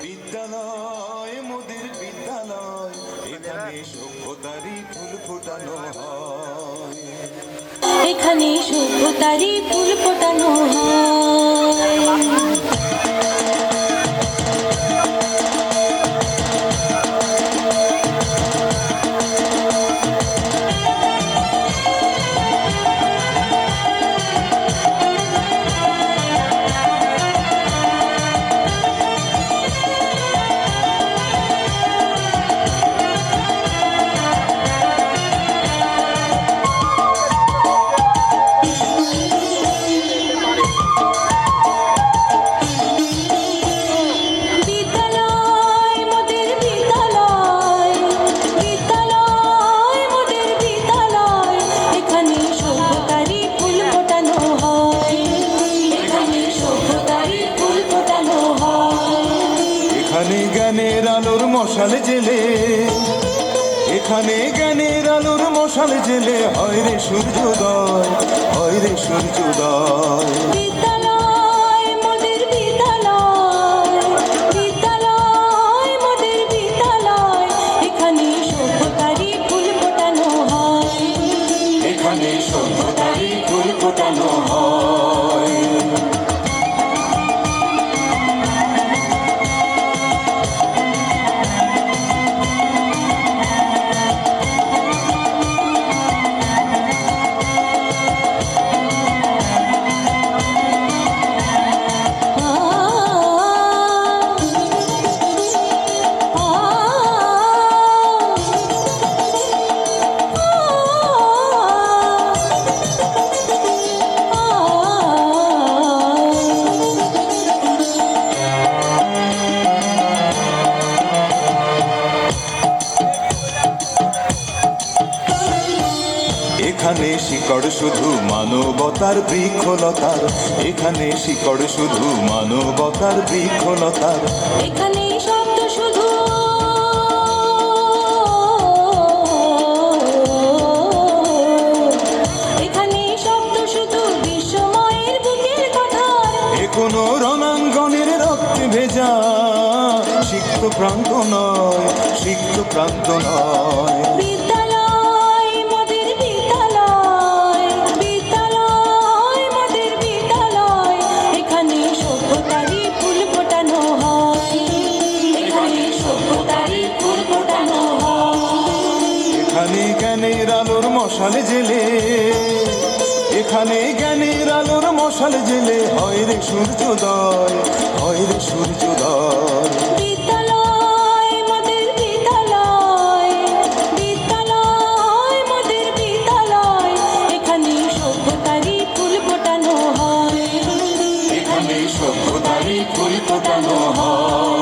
বিদ্যালয় মোদের বিদ্যালয়, এখানে সভ্যতারই ফুল ফোটানো হয়। এখানে সভ্যতারই ফুল ফোটানো হয়। এখানে জ্ঞানের আলোর মশাল জেলে, এখানে জ্ঞানের আলোর মশাল জেলে হয় রে সূর্যোদয়, হয় রে সূর্যোদয়। বিদ্যালয় মোদের বিদ্যালয়, বিদ্যালয় মোদের বিদ্যালয়, এখানে সভ্যতারই ফুল ফোটানো হয়। এখানে সভ্যতারই ফুল ফোটানো হয়। এখানে শিকড় শুধু মানবতার বৃক্ষলতার, এখানে শিকড় শুধু মানবতার বৃক্ষলতার। এখানে শব্দ শুধু এখানে শব্দ শুধু বিশ্বময়ের বুকের কথার। এ কোনো রণাঙ্গনের রক্তে ভেজা সিক্ত প্রান্ত নয়, সিক্ত প্রান্ত নয়। বিদ্যালয় মোদের বিদ্যালয়, বিদ্যালয় মোদের বিদ্যালয়, এখানে সভ্যতারই ফুল ফোটানো হয়। এখানে সভ্যতারই ফুল ফোটানো হয়। এখানে জ্ঞানের আলোর মশাল জেলে, এখানে জ্ঞানের আলোর মশাল জেলে হয় রে সূর্যোদয়, হয় রে সূর্যোদয়। বিদ্যালয় মোদের বিদ্যালয়, বিদ্যালয় মোদের বিদ্যালয়, এখানে সভ্যতারই ফুল ফোটানো হয়। এখানে সভ্যতারই ফুল ফোটানো হয়।